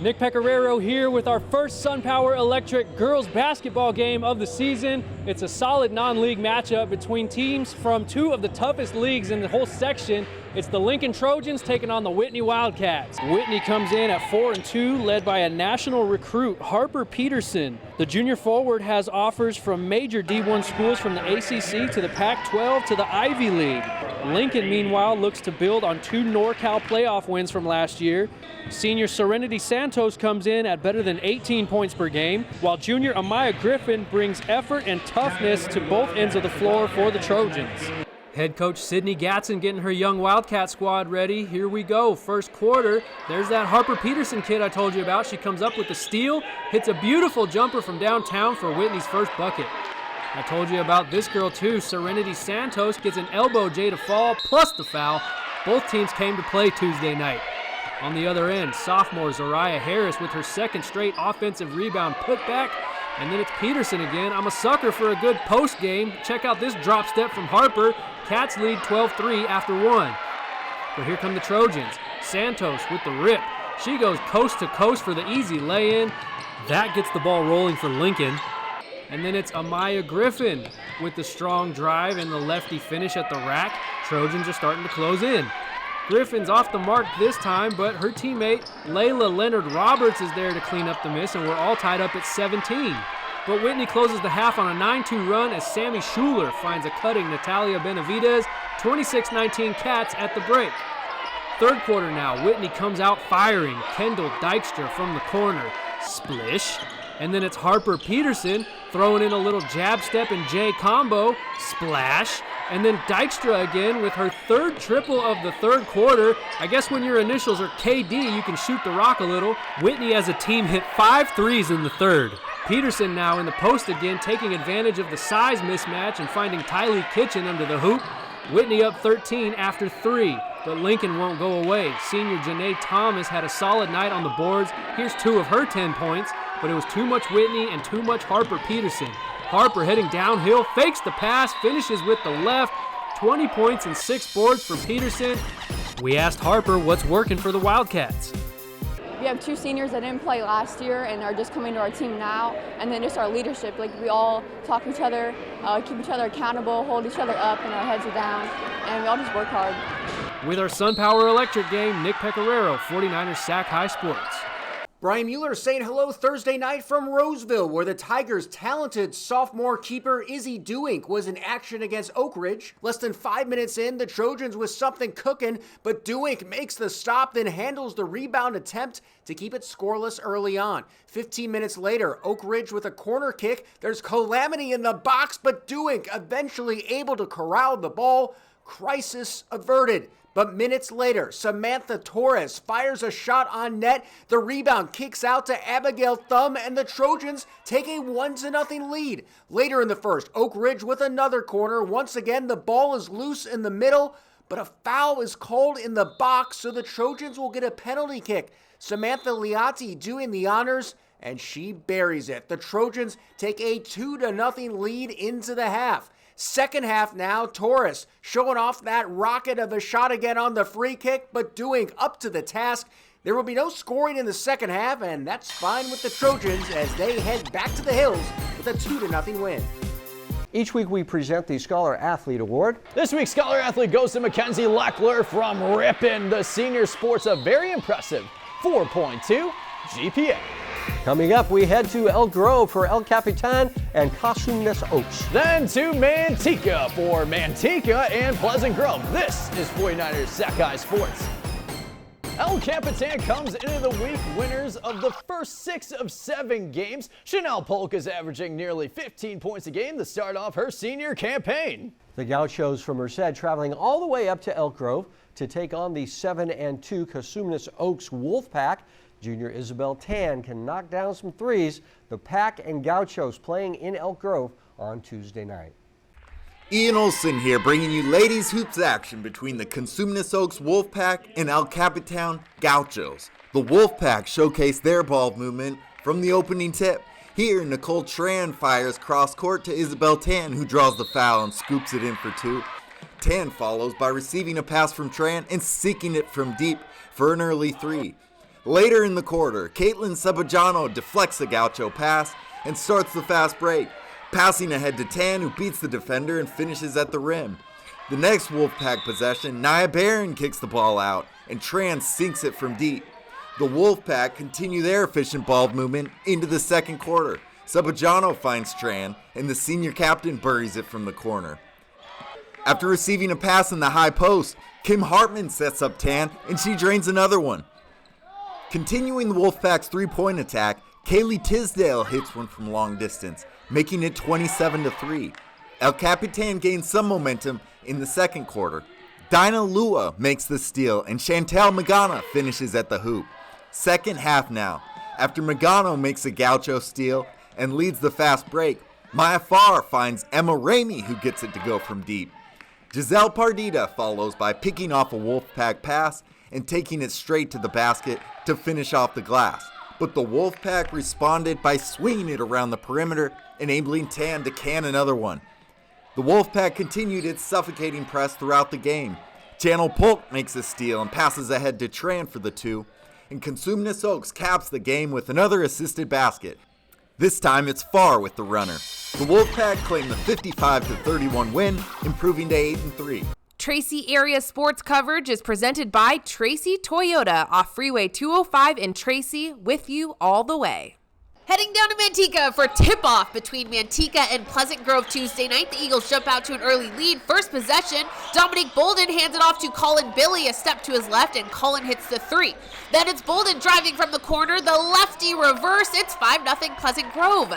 Nick Pecoraro here with our first SunPower Electric girls basketball game of the season. It's a solid non-league matchup between teams from two of the toughest leagues in the whole section. It's the Lincoln Trojans taking on the Whitney Wildcats. Whitney comes in at 4-2, led by a national recruit, Harper Peterson. The junior forward has offers from major D1 schools from the ACC to the Pac-12 to the Ivy League. Lincoln, meanwhile, looks to build on 2 NorCal playoff wins from last year. Senior Serenity Santos comes in at better than 18 points per game, while junior Amaya Griffin brings effort and toughness to both ends of the floor for the Trojans. Head coach Sydney Gatson getting her young Wildcat squad ready. Here we go, first quarter. There's that Harper Peterson kid I told you about. She comes up with the steal, hits a beautiful jumper from downtown for Whitney's first bucket. I told you about this girl too. Serenity Santos gets an elbow J to fall, plus the foul. Both teams came to play Tuesday night. On the other end, sophomore Zariah Harris with her second straight offensive rebound putback. And then it's Peterson again. I'm a sucker for a good post game. Check out this drop step from Harper. Cats lead 12-3 after 1. But here come the Trojans. Santos with the rip. She goes coast to coast for the easy lay-in. That gets the ball rolling for Lincoln. And then it's Amaya Griffin with the strong drive and the lefty finish at the rack. Trojans are starting to close in. Griffin's off the mark this time, but her teammate Layla Leonard-Roberts is there to clean up the miss, and we're all tied up at 17. But Whitney closes the half on a 9-2 run as Sammy Schuler finds a cutting Natalia Benavidez. 26-19 Cats at the break. Third quarter now, Whitney comes out firing. Kendall Dykstra from the corner. Splish. And then it's Harper Peterson throwing in a little jab step and J combo. Splash. And then Dykstra again with her third triple of the third quarter. I guess when your initials are KD, you can shoot the rock a little. Whitney as a team hit 5 threes in the third. Peterson now in the post again, taking advantage of the size mismatch and finding Tylee Kitchen under the hoop. Whitney up 13 after 3, but Lincoln won't go away. Senior Janae Thomas had a solid night on the boards. Here's 2 of her 10 points, but it was too much Whitney and too much Harper Peterson. Harper heading downhill, fakes the pass, finishes with the left. 20 points and 6 boards for Peterson. We asked Harper what's working for the Wildcats. We have 2 seniors that didn't play last year and are just coming to our team now, and then just our leadership. Like, we all talk to each other, keep each other accountable, hold each other up, and our heads are down, and we all just work hard. With our SunPower Electric game, Nick Pecoraro, 49ers Sac-Hi Sports. Brian Mueller saying hello Thursday night from Roseville, where the Tigers' talented sophomore keeper Izzy Dewink was in action against Oak Ridge. Less than 5 minutes in, the Trojans with something cooking, but Dewink makes the stop, then handles the rebound attempt to keep it scoreless early on. 15 minutes later, Oak Ridge with a corner kick. There's calamity in the box, but Dewink eventually able to corral the ball. Crisis averted. But minutes later, Samantha Torres fires a shot on net. The rebound kicks out to Abigail Thumb, and the Trojans take a 1-0 lead. Later in the first, Oak Ridge with another corner. Once again, the ball is loose in the middle, but a foul is called in the box, so the Trojans will get a penalty kick. Samantha Liati doing the honors, and she buries it. The Trojans take a 2-0 lead into the half. Second half now, Torres showing off that rocket of a shot again on the free kick, but doing up to the task. There will be no scoring in the second half, and that's fine with the Trojans as they head back to the hills with a 2-0 win. Each week we present the Scholar Athlete Award. This week's Scholar Athlete goes to Mackenzie Leckler from Ripon. The senior sports a very impressive 4.2 GPA. Coming up, we head to Elk Grove for El Capitan and Casumes Oaks. Then to Manteca for Manteca and Pleasant Grove. This is 49ers Sac-Hi Sports. El Capitan comes into the week winners of the first 6 of 7 games. Chanel Polk is averaging nearly 15 points a game to start off her senior campaign. The Gauchos from Merced traveling all the way up to Elk Grove to take on the 7-2 Casumes Oaks Wolfpack. Junior Isabel Tan can knock down some threes. The Pack and Gauchos playing in Elk Grove on Tuesday night. Ian Olson here, bringing you ladies hoops action between the Casumes Oaks Wolfpack and El Capitan Gauchos. The Wolfpack showcased their ball movement from the opening tip. Here, Nicole Tran fires cross court to Isabel Tan, who draws the foul and scoops it in for 2. Tan follows by receiving a pass from Tran and sinking it from deep for an early 3. Later in the quarter, Caitlin Sabajano deflects the Gaucho pass and starts the fast break, passing ahead to Tan, who beats the defender and finishes at the rim. The next Wolfpack possession, Nia Barron kicks the ball out, and Tran sinks it from deep. The Wolfpack continue their efficient ball movement into the second quarter. Sabajano finds Tran, and the senior captain buries it from the corner. After receiving a pass in the high post, Kim Hartman sets up Tan, and she drains another one. Continuing the Wolfpack's three-point attack, Kaylee Tisdale hits one from long distance, making it 27-3. El Capitan gains some momentum in the second quarter. Dinah Lua makes the steal, and Chantel Magana finishes at the hoop. Second half now. After Magano makes a Gaucho steal and leads the fast break, Maya Farr finds Emma Ramey, who gets it to go from deep. Giselle Pardita follows by picking off a Wolfpack pass and taking it straight to the basket to finish off the glass. But the Wolfpack responded by swinging it around the perimeter, enabling Tan to can another one. The Wolfpack continued its suffocating press throughout the game. Channel Polk makes a steal and passes ahead to Tran for the 2, and Casumes Oaks caps the game with another assisted basket. This time it's Farr with the runner. The Wolfpack claimed the 55-31 win, improving to 8-3. Tracy Area Sports coverage is presented by Tracy Toyota off Freeway 205 in Tracy, with you all the way. Heading down to Manteca for tip-off between Manteca and Pleasant Grove Tuesday night. The Eagles jump out to an early lead. First possession, Dominic Bolden hands it off to Colin Billy, a step to his left, and Colin hits the 3. Then it's Bolden driving from the corner, the lefty reverse. It's 5-0 Pleasant Grove.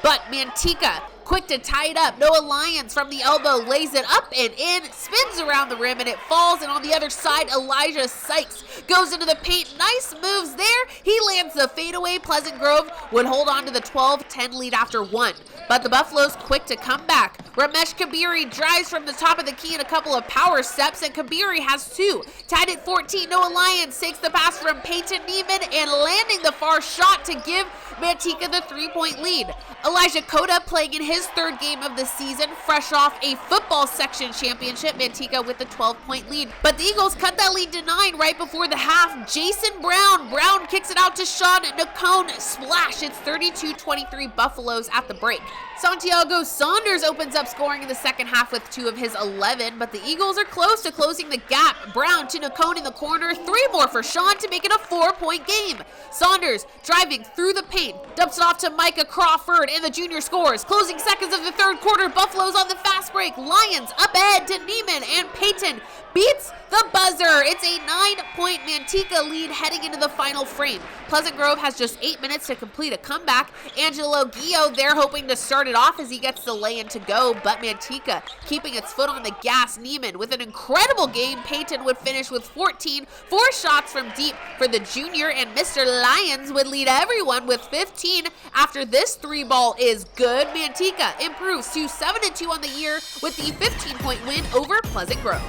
But Manteca, quick to tie it up. Noah Lyons from the elbow lays it up and in, spins around the rim, and it falls. And on the other side, Elijah Sykes goes into the paint. Nice moves there. He lands the fadeaway. Pleasant Grove would hold on to the 12-10 lead after 1. But the Buffaloes quick to come back. Ramesh Kabiri drives from the top of the key in a couple of power steps, and Kabiri has 2. Tied at 14, Noah Lyons takes the pass from Peyton Neiman and landing the far shot to give Manteca the 3-point lead. Elijah Cota playing in his 3rd game of the season, fresh off a football section championship. Manteca with the 12-point lead. But the Eagles cut that lead to 9 right before the half. Jason Brown kicks it out to Sean Nacone. Splash. It's 32-23 Buffaloes at the break. Santiago Saunders opens up scoring in the second half with 2 of his 11, but the Eagles are close to closing the gap. Brown to Nacone in the corner, 3 more for Sean to make it a 4-point game. Saunders driving through the paint, dumps it off to Micah Crawford, and the junior scores. Closing seconds of the third quarter, Buffalo's on the fast break. Lions up ahead to Neiman, and Peyton beats the buzzer. It's a 9-point Manteca lead heading into the final frame. Pleasant Grove has just 8 minutes to complete a comeback. Angelo Gio there hoping to start it off as he gets the lay-in to go, but Manteca keeping its foot on the gas. Neiman with an incredible game. Peyton would finish with 14, 4 shots from deep for the junior, and Mr. Lyons would lead everyone with 15. After this 3-ball is good, Manteca improves to 7-2 on the year with the 15-point win over Pleasant Grove.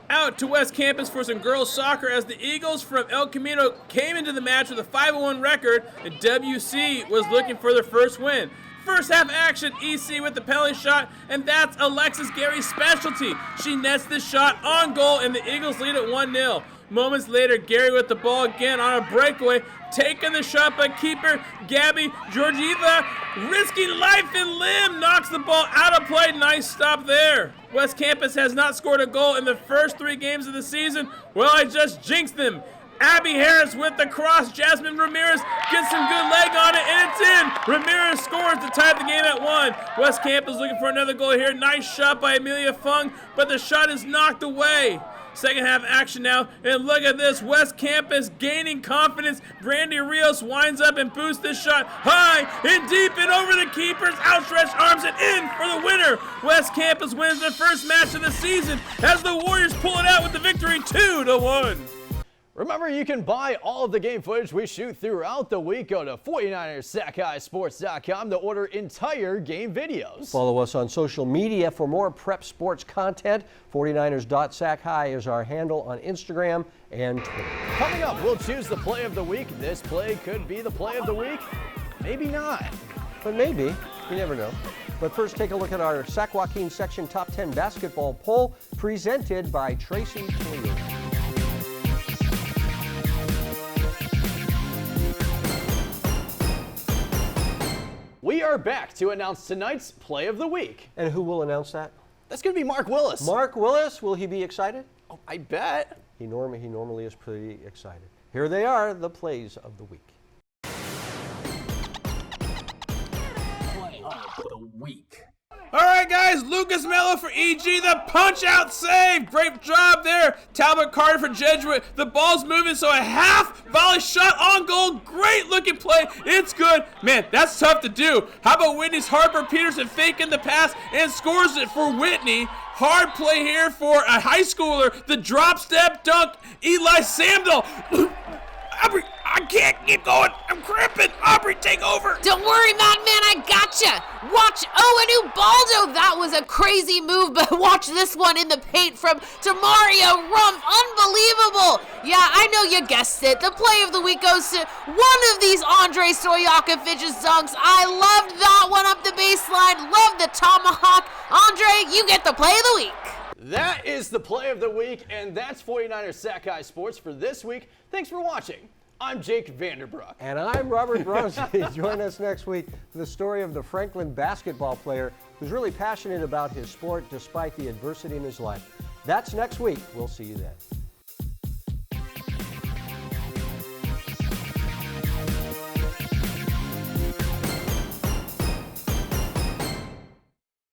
Out to West Campus for some girls soccer as the Eagles from El Camino came into the match with a 5-1 record, and WC was looking for their first win. First half action, EC with the penalty shot, and that's Alexis Gary's specialty. She nets the shot on goal, and the Eagles lead at 1-0. Moments later, Gary with the ball again on a breakaway, taking the shot by keeper Gabby Georgieva, risking life and limb, knocks the ball out of play. Nice stop there. West Campus has not scored a goal in the first 3 games of the season. Well, I just jinxed them. Abby Harris with the cross. Jasmine Ramirez gets some good leg on it, and it's in. Ramirez scores to tie the game at 1. West Camp is looking for another goal here. Nice shot by Amelia Fung, but the shot is knocked away. Second half action now, and look at this. West Campus gaining confidence. Brandy Rios winds up and boosts this shot high and deep and over the keeper's outstretched arms and in for the winner. West Campus wins their first match of the season as the Warriors pull it out with the victory 2-1. Remember, you can buy all of the game footage we shoot throughout the week. Go to 49ers Sac-Hi Sports.com to order entire game videos. Follow us on social media for more prep sports content. 49ers.Sac-Hi is our handle on Instagram and Twitter. Coming up, we'll choose the play of the week. This play could be the play of the week. Maybe not. But maybe. You never know. But first, take a look at our Sac Joaquin Section Top 10 Basketball Poll presented by Tracy Toyota. We are back to announce tonight's play of the week. And who will announce that? That's going to be Mark Willis. Mark Willis, will he be excited? Oh, I bet. He normally is pretty excited. Here they are, the plays of the week. Play of the week. All right, guys, Lucas Mello for EG, the punch-out save. Great job there. Talbot Carter for Jesuit. The ball's moving, so a half volley shot on goal. Great-looking play. It's good. Man, that's tough to do. How about Whitney's Harper Peterson faking the pass and scores it for Whitney. Hard play here for a high schooler. The drop-step dunk. Eli Samdell. Aubrey, I can't keep going. I'm cramping. Aubrey, take over. Don't worry, Madman, I gotcha. Watch Owen Ubaldo. That was a crazy move, but watch this one in the paint from Tamaria Rumpf. Unbelievable. Yeah, I know you guessed it. The play of the week goes to one of these Andre Stojakovic's dunks. I loved that one up the baseline. Loved the tomahawk. Andre, you get the play of the week. That is the play of the week, and that's 49ers Sac-Hi Sports for this week. Thanks for watching. I'm Jake Vanderbrook. And I'm Robert Bronski. Join us next week for the story of the Franklin basketball player who's really passionate about his sport despite the adversity in his life. That's next week. We'll see you then.